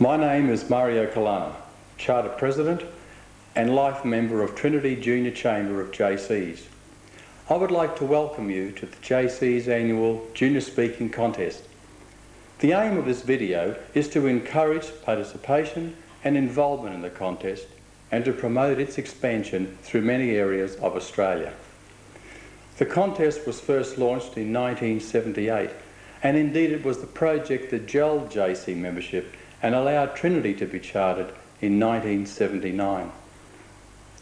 My name is Mario Calanna, Charter President and Life Member of Trinity Junior Chamber of Jaycees. I would like to welcome you to the Jaycees Annual Junior Speaking Contest. The aim of this video is to encourage participation and involvement in the contest and to promote its expansion through many areas of Australia. The contest was first launched in 1978, and indeed it was the project that gelled Jaycee membership and allowed Trinity to be chartered in 1979.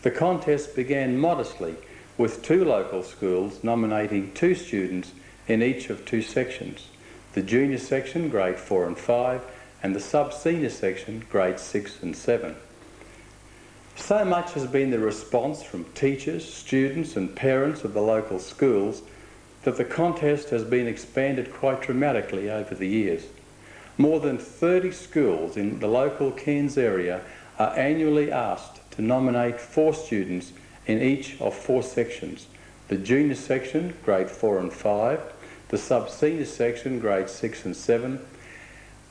The contest began modestly with 2 local schools nominating 2 students in each of 2 sections, the junior section grade 4 and 5 and the sub-senior section grades 6 and 7. So much has been the response from teachers, students and parents of the local schools that the contest has been expanded quite dramatically over the years. More than 30 schools in the local Cairns area are annually asked to nominate 4 students in each of 4 sections, the junior section grade 4 and 5, the sub-senior section grades 6 and 7,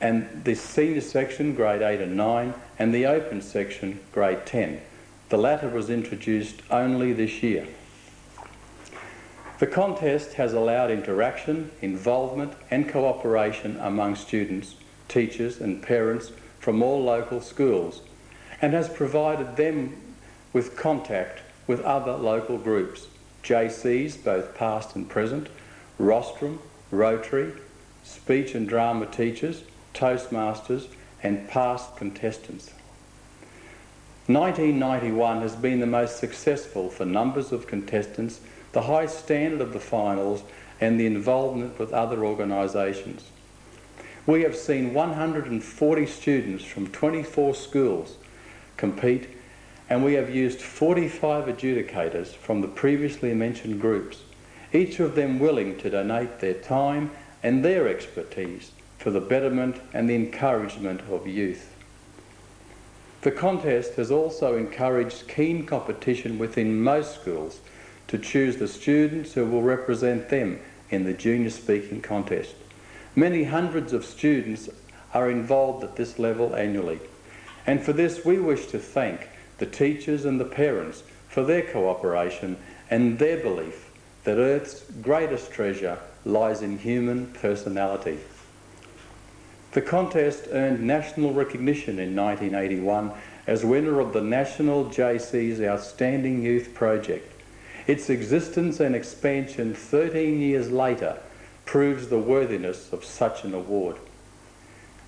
and the senior section grade 8 and 9, and the open section grade 10. The latter was introduced only this year. The contest has allowed interaction, involvement and cooperation among students, teachers and parents from all local schools, and has provided them with contact with other local groups, Jaycees both past and present, rostrum, Rotary, speech and drama teachers, Toastmasters and past contestants. 1991 has been the most successful for numbers of contestants, the high standard of the finals and the involvement with other organisations. We have seen 140 students from 24 schools compete, and we have used 45 adjudicators from the previously mentioned groups, each of them willing to donate their time and their expertise for the betterment and the encouragement of youth. The contest has also encouraged keen competition within most schools to choose the students who will represent them in the junior speaking contest. Many hundreds of students are involved at this level annually, and for this we wish to thank the teachers and the parents for their cooperation and their belief that Earth's greatest treasure lies in human personality. The contest earned national recognition in 1981 as winner of the National Jaycees Outstanding Youth Project. Its existence and expansion 13 years later proves the worthiness of such an award.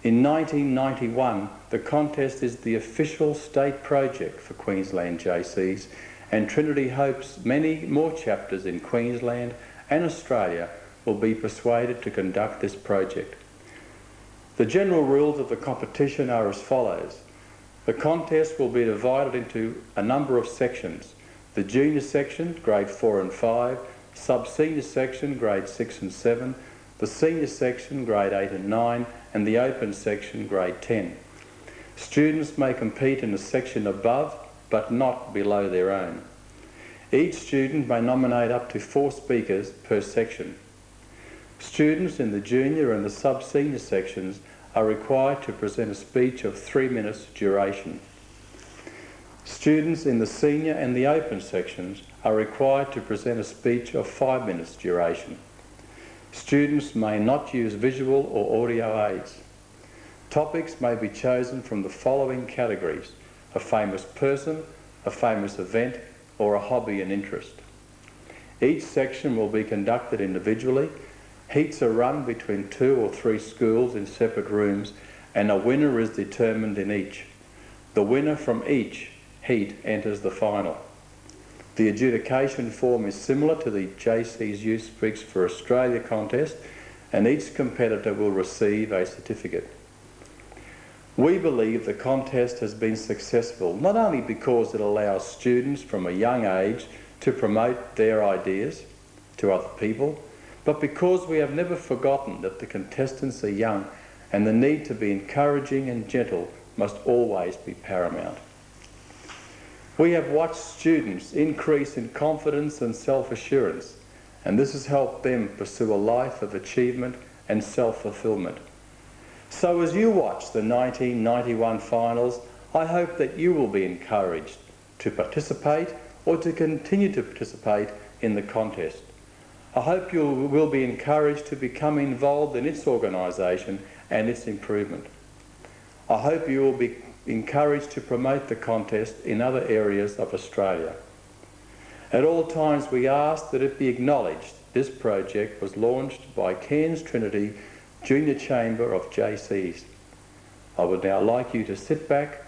In 1991, the contest is the official state project for Queensland Jaycees, and Trinity hopes many more chapters in Queensland and Australia will be persuaded to conduct this project. The general rules of the competition are as follows. The contest will be divided into a number of sections. The junior section, grade 4 and 5, sub-senior section, grade 6 and 7, the senior section, grade 8 and 9, and the open section, grade 10. Students may compete in a section above, but not below their own. Each student may nominate up to 4 speakers per section. Students in the junior and the sub-senior sections are required to present a speech of 3 minutes duration. Students in the senior and the open sections are required to present a speech of 5 minutes duration. Students may not use visual or audio aids. Topics may be chosen from the following categories: a famous person, a famous event, or a hobby and interest. Each section will be conducted individually. Heats are run between 2 or 3 schools in separate rooms, and a winner is determined in each. The winner from each heat enters the final. The adjudication form is similar to the Jaycees Youth Speaks for Australia contest, and each competitor will receive a certificate. We believe the contest has been successful not only because it allows students from a young age to promote their ideas to other people, but because we have never forgotten that the contestants are young and the need to be encouraging and gentle must always be paramount. We have watched students increase in confidence and self-assurance, and this has helped them pursue a life of achievement and self-fulfillment. So as you watch the 1991 finals, I hope that you will be encouraged to participate or to continue to participate in the contest. I hope you will be encouraged to become involved in its organisation and its improvement. I hope you will be encouraged to promote the contest in other areas of Australia. At all times we ask that it be acknowledged this project was launched by Cairns Trinity Junior Chamber of Jaycees. I would now like you to sit back,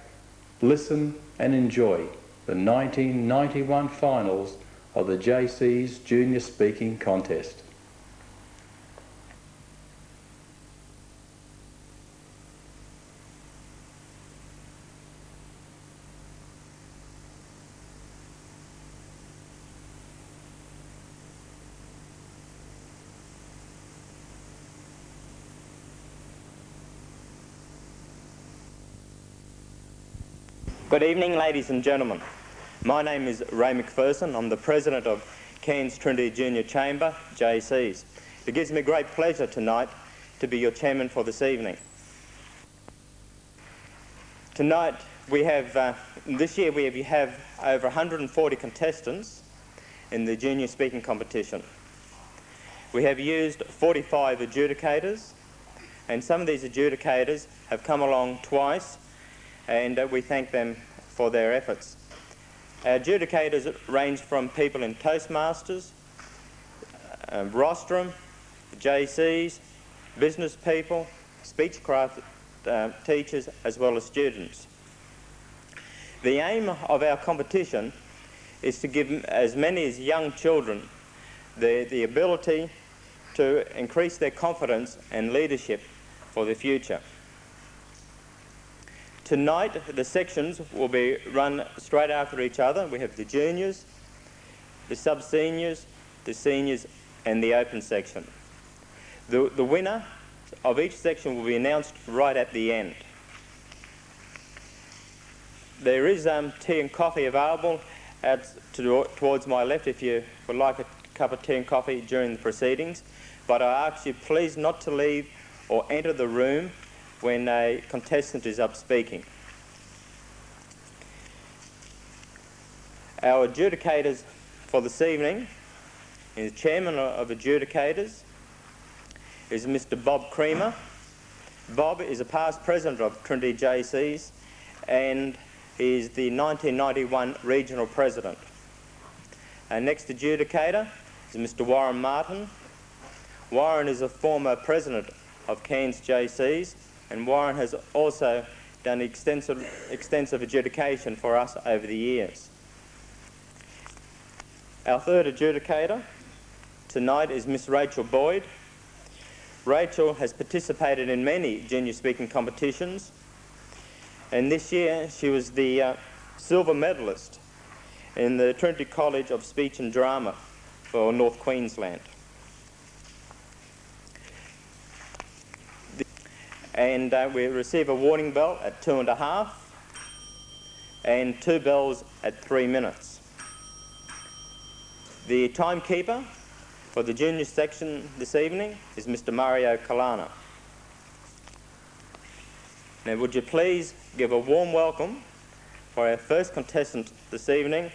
listen and enjoy the 1991 finals of the Jaycees Junior Speaking Contest. Good evening, ladies and gentlemen. My name is Ray McPherson. I'm the President of Cairns Trinity Junior Chamber, Jaycees. It gives me great pleasure tonight to be your chairman for this evening. Tonight we have, this year we have over 140 contestants in the junior speaking competition. We have used 45 adjudicators, and some of these adjudicators have come along twice, and we thank them for their efforts. Our adjudicators range from people in Toastmasters, rostrum, Jaycees, business people, speechcraft teachers, as well as students. The aim of our competition is to give as many as young children the ability to increase their confidence and leadership for the future. Tonight, the sections will be run straight after each other. We have the juniors, the sub-seniors, the seniors, and the open section. The winner of each section will be announced right at the end. There is tea and coffee available towards my left if you would like a cup of tea and coffee during the proceedings, but I ask you please not to leave or enter the room when a contestant is up speaking. Our adjudicators for this evening, the chairman of adjudicators is Mr. Bob Creamer. Bob is a past president of Trinity Jaycees and is the 1991 regional president. Our next adjudicator is Mr. Warren Martin. Warren is a former president of Cairns Jaycees, and Warren has also done extensive adjudication for us over the years. Our third adjudicator tonight is Miss Rachel Boyd. Rachel has participated in many junior speaking competitions, and this year she was the silver medalist in the Trinity College of Speech and Drama for North Queensland. And we receive a warning bell at 2.5 and 2 bells at 3 minutes. The timekeeper for the junior section this evening is Mr. Mario Calanna. Now would you please give a warm welcome for our first contestant this evening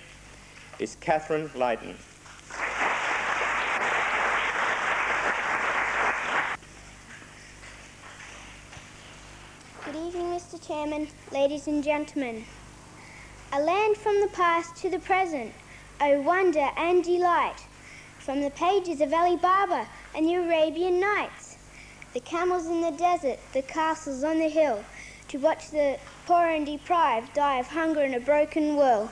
is Catherine Leighton. Good evening, Mr. Chairman, ladies and gentlemen. A land from the past to the present, oh wonder and delight, from the pages of Ali Baba and the Arabian Nights, the camels in the desert, the castles on the hill, to watch the poor and deprived die of hunger in a broken world.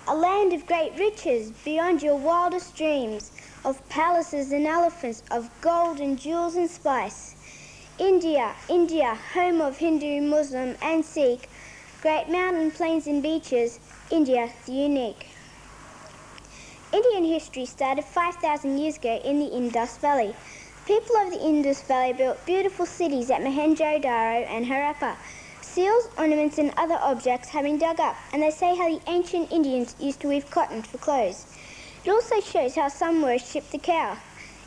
A land of great riches beyond your wildest dreams, of palaces and elephants, of gold and jewels and spice. India, India, home of Hindu, Muslim and Sikh, great mountain plains and beaches, India the unique. Indian history started 5,000 years ago in the Indus Valley. People of the Indus Valley built beautiful cities at Mohenjo-daro and Harappa. Seals, ornaments and other objects have been dug up, and they say how the ancient Indians used to weave cotton for clothes. It also shows how some worshipped the cow.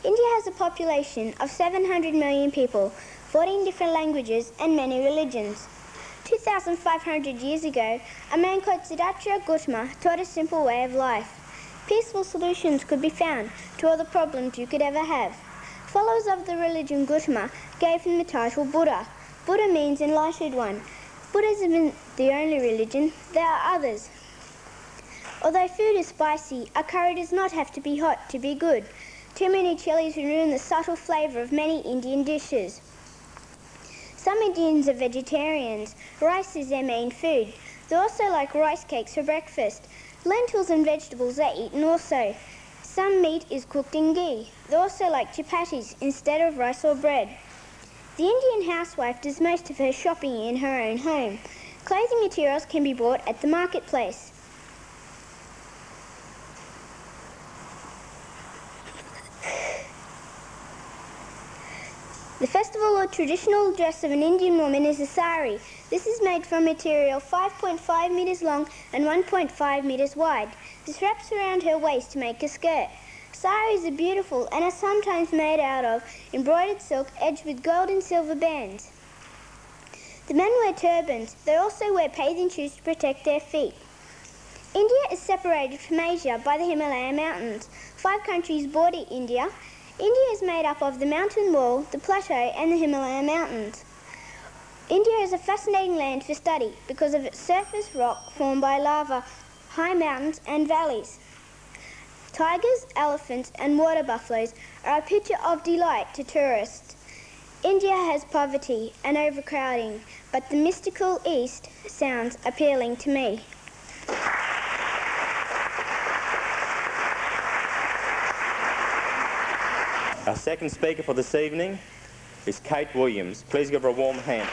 India has a population of 700 million people, 14 different languages and many religions. 2,500 years ago, a man called Siddhartha Gautama taught a simple way of life. Peaceful solutions could be found to all the problems you could ever have. Followers of the religion Gautama gave him the title Buddha. Buddha means enlightened one. Buddhism isn't the only religion, there are others. Although food is spicy, a curry does not have to be hot to be good. Too many chilies ruin the subtle flavour of many Indian dishes. Some Indians are vegetarians. Rice is their main food. They also like rice cakes for breakfast. Lentils and vegetables are eaten also. Some meat is cooked in ghee. They also like chapatis instead of rice or bread. The Indian housewife does most of her shopping in her own home. Clothing materials can be bought at the marketplace. The festival or traditional dress of an Indian woman is a sari. This is made from material 5.5 metres long and 1.5 metres wide. This wraps around her waist to make a skirt. Saris are beautiful and are sometimes made out of embroidered silk edged with gold and silver bands. The men wear turbans. They also wear bathing shoes to protect their feet. India is separated from Asia by the Himalaya mountains. 5 countries border India. India is made up of the mountain wall, the plateau and the Himalaya mountains. India is a fascinating land for study because of its surface rock formed by lava, high mountains and valleys. Tigers, elephants and water buffaloes are a picture of delight to tourists. India has poverty and overcrowding, but the mystical East sounds appealing to me. Our second speaker for this evening is Kate Williams. Please give her a warm hand.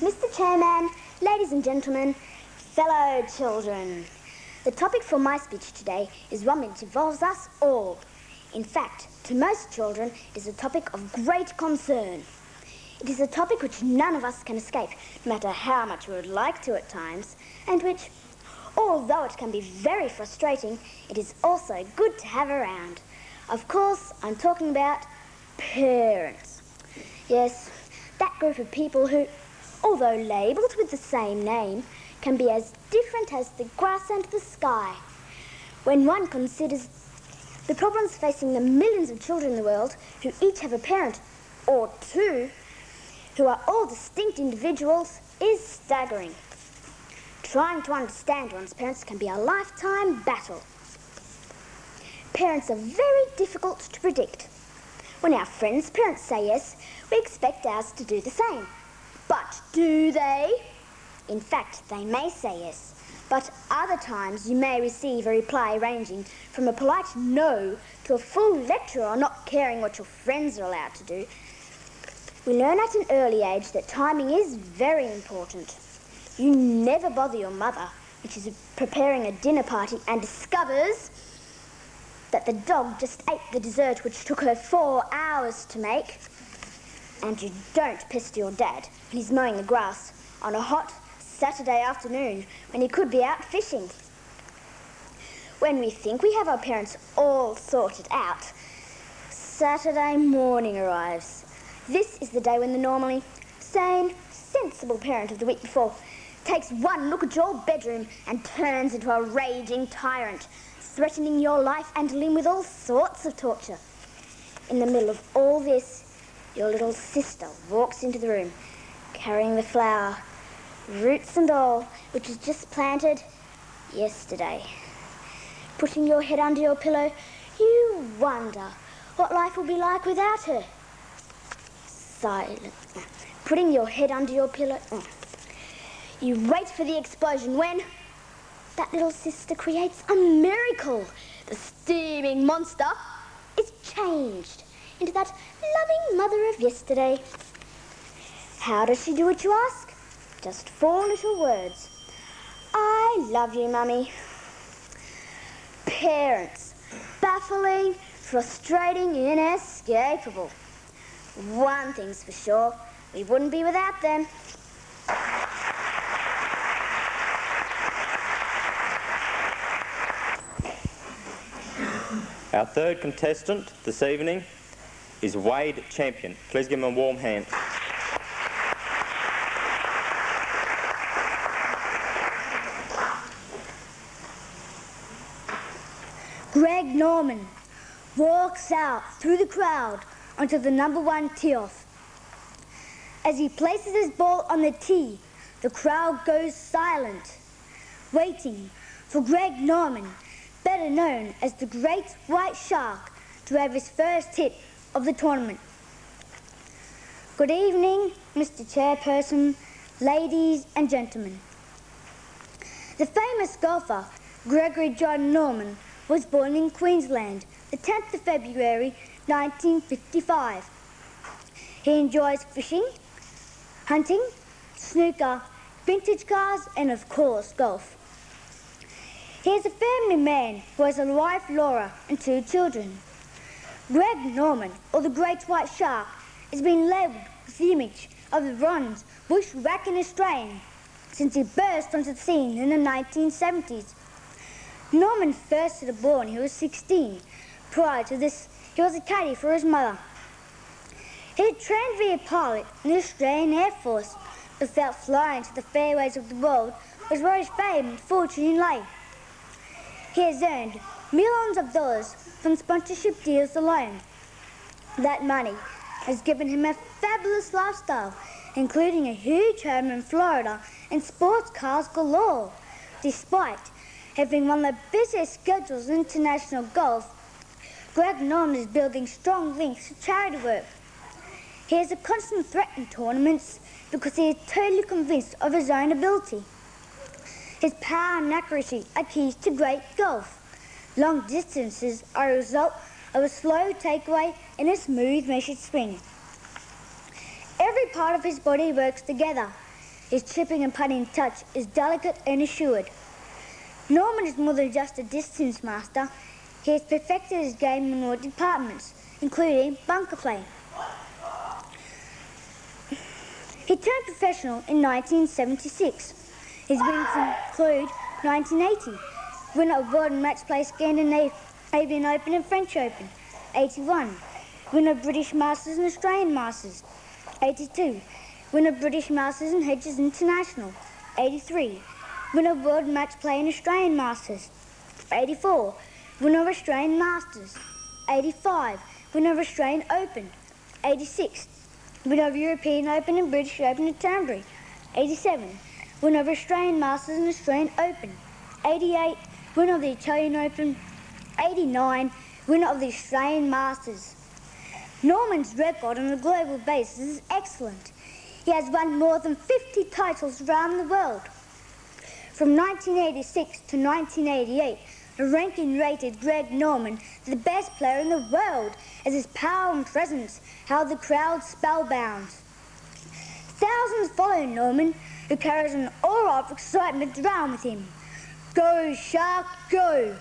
Mr. Chairman, ladies and gentlemen, fellow children, the topic for my speech today is one which involves us all. In fact, to most children, it is a topic of great concern. It is a topic which none of us can escape, no matter how much we would like to at times, and which, although it can be very frustrating, it is also good to have around. Of course, I'm talking about parents. Yes, that group of people who, although labelled with the same name, can be as different as the grass and the sky. When one considers the problems facing the millions of children in the world who each have a parent or two who are all distinct individuals is staggering. Trying to understand one's parents can be a lifetime battle. Parents are very difficult to predict. When our friends' parents say yes, we expect ours to do the same. But do they? In fact, they may say yes, but other times you may receive a reply ranging from a polite no to a full lecture on not caring what your friends are allowed to do. We learn at an early age that timing is very important. You never bother your mother when she's preparing a dinner party and discovers that the dog just ate the dessert which took her 4 hours to make. And you don't pester your dad when he's mowing the grass on a hot Saturday afternoon when he could be out fishing. When we think we have our parents all sorted out, Saturday morning arrives. This is the day when the normally sane, sensible parent of the week before takes one look at your bedroom and turns into a raging tyrant, threatening your life and limb with all sorts of torture. In the middle of all this, your little sister walks into the room, carrying the flower, roots and all, which was just planted yesterday. Putting your head under your pillow, you wonder what life will be like without her. Silent. Putting your head under your pillow. You wait for the explosion when that little sister creates a miracle. The steaming monster is changed into that loving mother of yesterday. How does she do it, you ask? Just 4 little words. I love you, Mummy. Parents. Baffling, frustrating, inescapable. One thing's for sure, we wouldn't be without them. Our third contestant this evening is Wade Champion. Please give him a warm hand. Greg Norman walks out through the crowd onto the number 1 tee-off. As he places his ball on the tee, the crowd goes silent, waiting for Greg Norman, better known as the Great White Shark, to have his first hit of the tournament. Good evening, Mr. Chairperson, ladies and gentlemen. The famous golfer Gregory John Norman was born in Queensland, the 10th of February 1955. He enjoys fishing, hunting, snooker, vintage cars and of course golf. He is a family man who has a wife Laura and 2 children. Greg Norman, or the Great White Shark, has been labelled with the image of the bronze bushwhacking Australian since he burst onto the scene in the 1970s. Norman first hit a ball when he was 16. Prior to this, he was a caddy for his mother. He had trained to be a pilot in the Australian Air Force, but felt flying to the fairways of the world was where his fame and fortune lay. He has earned millions of dollars from sponsorship deals alone. That money has given him a fabulous lifestyle, including a huge home in Florida and sports cars galore. Despite having one of the busiest schedules in international golf, Greg Norman is building strong links to charity work. He is a constant threat in tournaments because he is totally convinced of his own ability. His power and accuracy are keys to great golf. Long distances are a result of a slow takeaway and a smooth measured swing. Every part of his body works together. His chipping and putting touch is delicate and assured. Norman is more than just a distance master. He has perfected his game in all departments, including bunker play. He turned professional in 1976. His wins include 1980, winner of World Match Play Scandinavian Open and French Open. 81, winner of British Masters and Australian Masters. 82, winner of British Masters and Hedges International. 83, winner of World Match Play and Australian Masters. 84, winner of Australian Masters. 85, winner of Australian Open. 86, winner of European Open and British Open at Turnberry. 87, winner of Australian Masters and Australian Open. 88, winner of the Italian Open. 89, winner of the Australian Masters. Norman's record on a global basis is excellent. He has won more than 50 titles around the world. From 1986 to 1988, the ranking rated Greg Norman the best player in the world as his power and presence held the crowd spellbound. Thousands follow Norman, who carries an aura of excitement around with him. Go, Shark, go!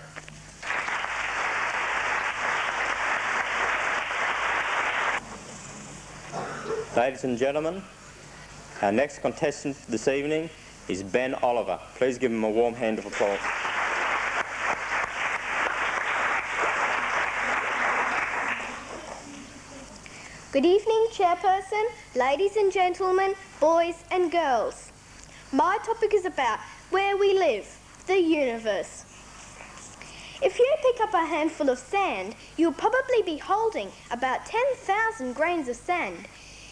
Ladies and gentlemen, our next contestant this evening is Ben Oliver. Please give him a warm hand of applause. Good evening, Chairperson, ladies and gentlemen, boys and girls. My topic is about where we live, the universe. If you pick up a handful of sand, you'll probably be holding about 10,000 grains of sand.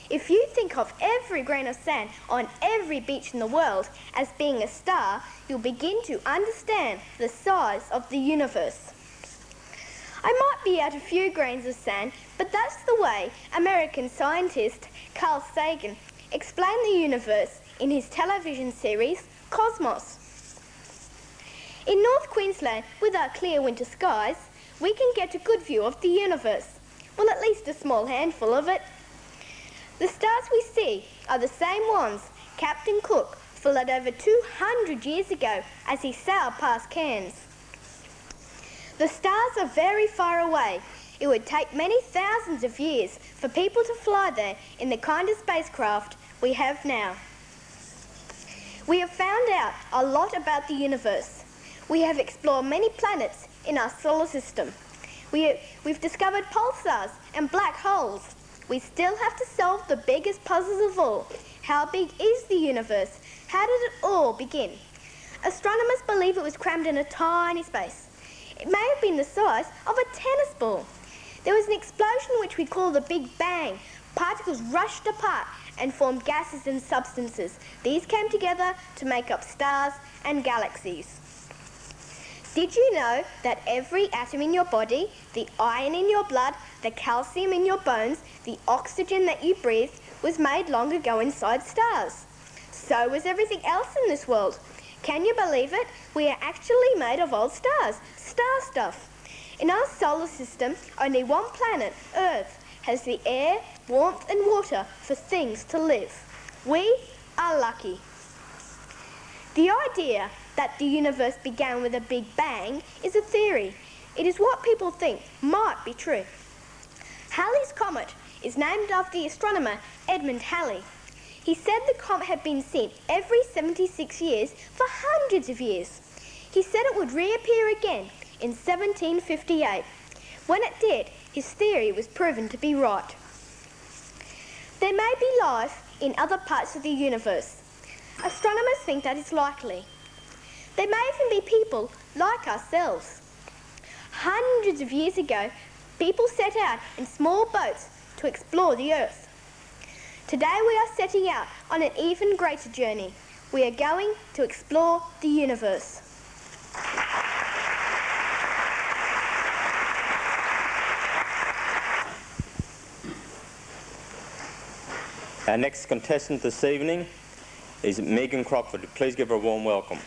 If you think of every grain of sand on every beach in the world as being a star, you'll begin to understand the size of the universe. I might be out a few grains of sand, but that's the way American scientist Carl Sagan explained the universe in his television series Cosmos. In North Queensland, with our clear winter skies, we can get a good view of the universe, well, at least a small handful of it. The stars we see are the same ones Captain Cook followed over 200 years ago as he sailed past Cairns. The stars are very far away. It would take many thousands of years for people to fly there in the kind of spacecraft we have now. We have found out a lot about the universe. We have explored many planets in our solar system. We've discovered pulsars and black holes. We still have to solve the biggest puzzles of all. How big is the universe? How did it all begin? Astronomers believe it was crammed in a tiny space. It may have been the size of a tennis ball. There was an explosion which we call the Big Bang. Particles rushed apart and formed gases and substances. These came together to make up stars and galaxies. Did you know that every atom in your body, the iron in your blood, the calcium in your bones, the oxygen that you breathe, was made long ago inside stars? So was everything else in this world. Can you believe it? We are actually made of old stars, star stuff. In our solar system, only one planet, Earth, has the air, warmth and water for things to live. We are lucky. The idea that the universe began with a Big Bang is a theory. It is what people think might be true. Halley's Comet is named after the astronomer Edmund Halley. He said the comet had been seen every 76 years for hundreds of years. He said it would reappear again in 1758. When it did, his theory was proven to be right. There may be life in other parts of the universe. Astronomers think that is likely. There may even be people like ourselves. Hundreds of years ago, people set out in small boats to explore the Earth. Today we are setting out on an even greater journey. We are going to explore the universe. Our next contestant this evening is Megan Crockford. Please give her a warm welcome.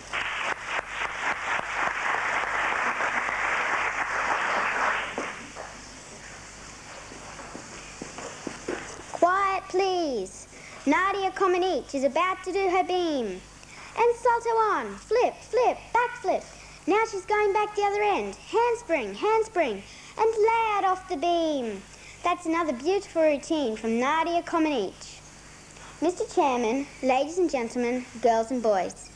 Quiet, please. Nadia Comaneci is about to do her beam. And salto on. Flip, flip, backflip. Now she's going back the other end. Handspring, handspring, and lay out off the beam. That's another beautiful routine from Nadia Comaneci. Mr. Chairman, ladies and gentlemen, girls and boys.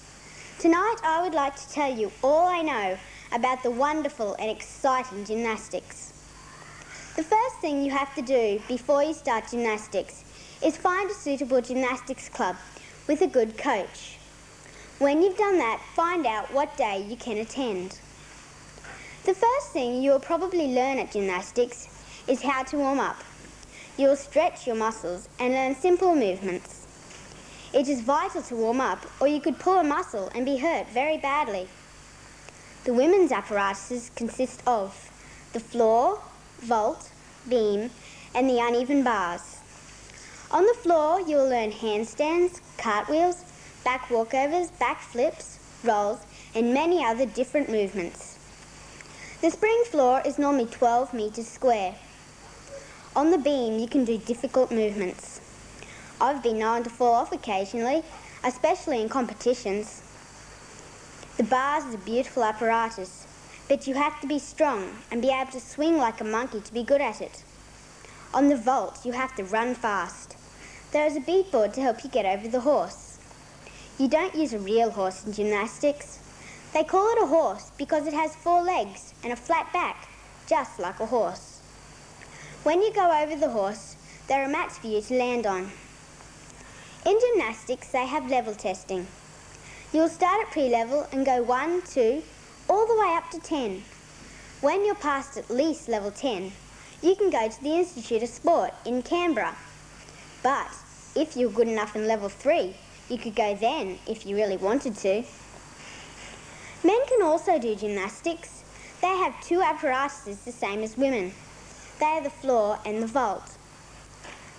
Tonight I would like to tell you all I know about the wonderful and exciting gymnastics. The first thing you have to do before you start gymnastics is find a suitable gymnastics club with a good coach. When you've done that, find out what day you can attend. The first thing you will probably learn at gymnastics is how to warm up. You will stretch your muscles and learn simple movements. It is vital to warm up or you could pull a muscle and be hurt very badly. The women's apparatuses consist of the floor, vault, beam and the uneven bars. On the floor you will learn handstands, cartwheels, back walkovers, back flips, rolls and many other different movements. The spring floor is normally 12 metres square. On the beam you can do difficult movements. I've been known to fall off occasionally, especially in competitions. The bars is a beautiful apparatus, but you have to be strong and be able to swing like a monkey to be good at it. On the vault you have to run fast. There is a beatboard to help you get over the horse. You don't use a real horse in gymnastics. They call it a horse because it has 4 legs and a flat back, just like a horse. When you go over the horse, there are mats for you to land on. In gymnastics, they have level testing. You'll start at pre-level and go 1, 2, all the way up to 10. When you're past at least level 10, you can go to the Institute of Sport in Canberra. But if you're good enough in level 3, you could go then if you really wanted to. Men can also do gymnastics. They have 2 apparatuses the same as women. They are the floor and the vault.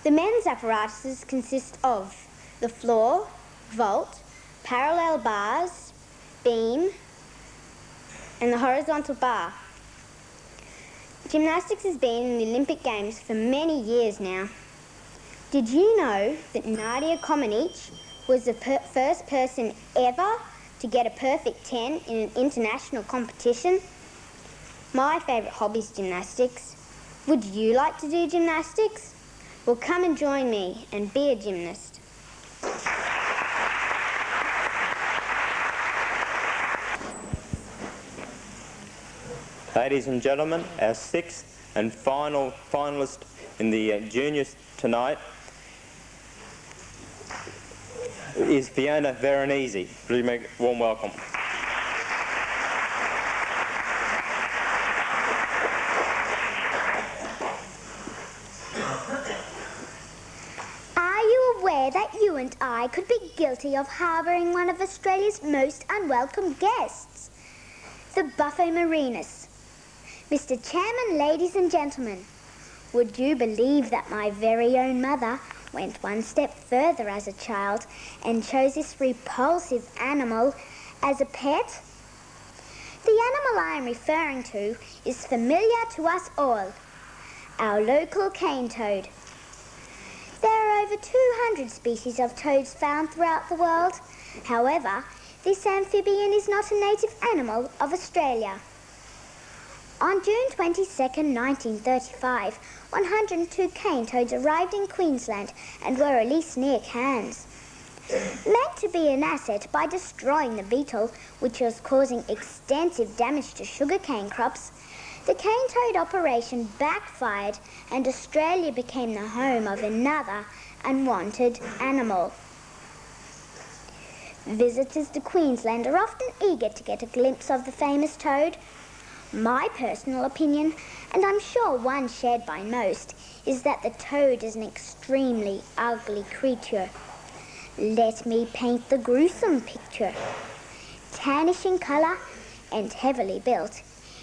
The men's apparatuses consist of the floor, vault, parallel bars, beam, and the horizontal bar. Gymnastics has been in the Olympic Games for many years now. Did you know that Nadia Comaneci was the first person ever to get a perfect 10 in an international competition? My favourite hobby is gymnastics. Would you like to do gymnastics? Well, come and join me and be a gymnast. Ladies and gentlemen, our sixth and final finalist in the juniors tonight is Fiona Veronese. Please make a warm welcome. Are you aware that you and I could be guilty of harbouring one of Australia's most unwelcome guests? The Buffo Marinus. Mr. Chairman, ladies and gentlemen, would you believe that my very own mother went one step further as a child and chose this repulsive animal as a pet? The animal I am referring to is familiar to us all, our local cane toad. There are over 200 species of toads found throughout the world. However, this amphibian is not a native animal of Australia. On June 22, 1935, 102 cane toads arrived in Queensland and were released near Cairns. Meant to be an asset by destroying the beetle, which was causing extensive damage to sugarcane crops, the cane toad operation backfired and Australia became the home of another unwanted animal. Visitors to Queensland are often eager to get a glimpse of the famous toad. My personal opinion, and I'm sure one shared by most, is that the toad is an extremely ugly creature. Let me paint the gruesome picture. Tannish in colour and heavily built,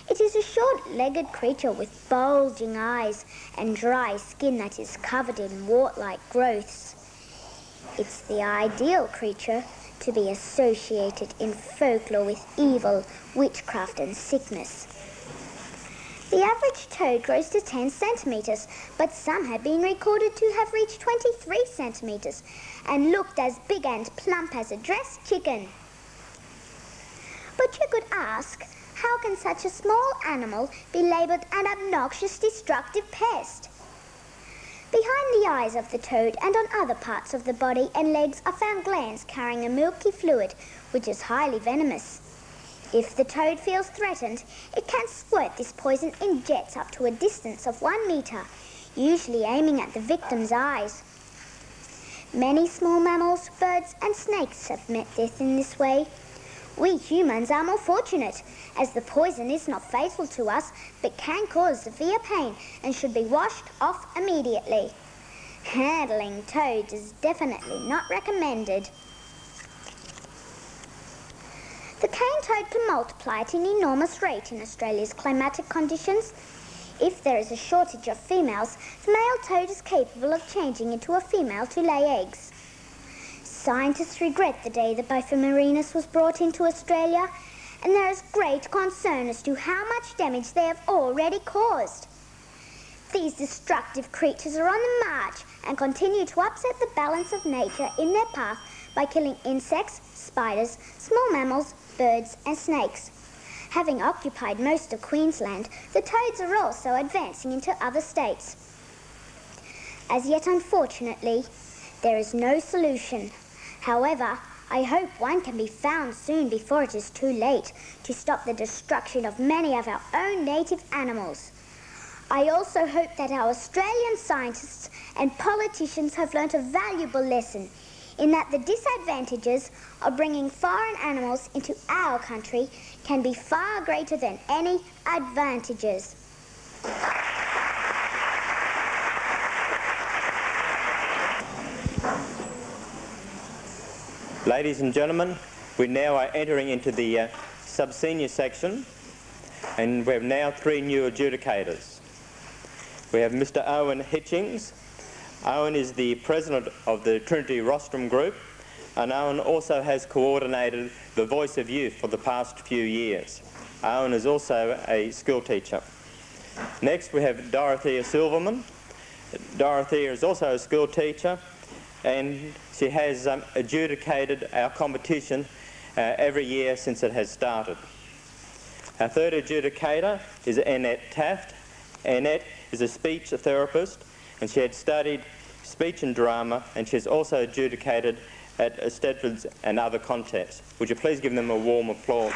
it is a short-legged creature with bulging eyes and dry skin that is covered in wart-like growths. It's the ideal creature to be associated in folklore with evil, witchcraft and sickness. The average toad grows to 10 centimetres, but some have been recorded to have reached 23 centimetres and looked as big and plump as a dressed chicken. But you could ask, how can such a small animal be labelled an obnoxious, destructive pest? Behind the eyes of the toad and on other parts of the body and legs are found glands carrying a milky fluid, which is highly venomous. If the toad feels threatened, it can squirt this poison in jets up to a distance of 1 metre, usually aiming at the victim's eyes. Many small mammals, birds and snakes have met death in this way. We humans are more fortunate, as the poison is not fatal to us, but can cause severe pain and should be washed off immediately. Handling toads is definitely not recommended. The cane toad can multiply at an enormous rate in Australia's climatic conditions. If there is a shortage of females, the male toad is capable of changing into a female to lay eggs. Scientists regret the day the Buffo Marinus was brought into Australia, and there is great concern as to how much damage they have already caused. These destructive creatures are on the march and continue to upset the balance of nature in their path by killing insects, spiders, small mammals, birds and snakes. Having occupied most of Queensland, the toads are also advancing into other states. As yet, unfortunately, there is no solution. However, I hope one can be found soon before it is too late to stop the destruction of many of our own native animals. I also hope that our Australian scientists and politicians have learnt a valuable lesson in that the disadvantages of bringing foreign animals into our country can be far greater than any advantages. Ladies and gentlemen, we now are entering into the sub-senior section, and we have now 3 new adjudicators. We have Mr. Owen Hitchings. Owen is the president of the Trinity Rostrum Group, and Owen also has coordinated the Voice of Youth for the past few years. Owen is also a school teacher. Next we have Dorothea Silverman. Dorothea is also a school teacher, and she has adjudicated our competition every year since it has started. Our third adjudicator is Annette Taft. Annette is a speech therapist, and she had studied speech and drama, and she has also adjudicated at Stedfords and other contests. Would you please give them a warm applause?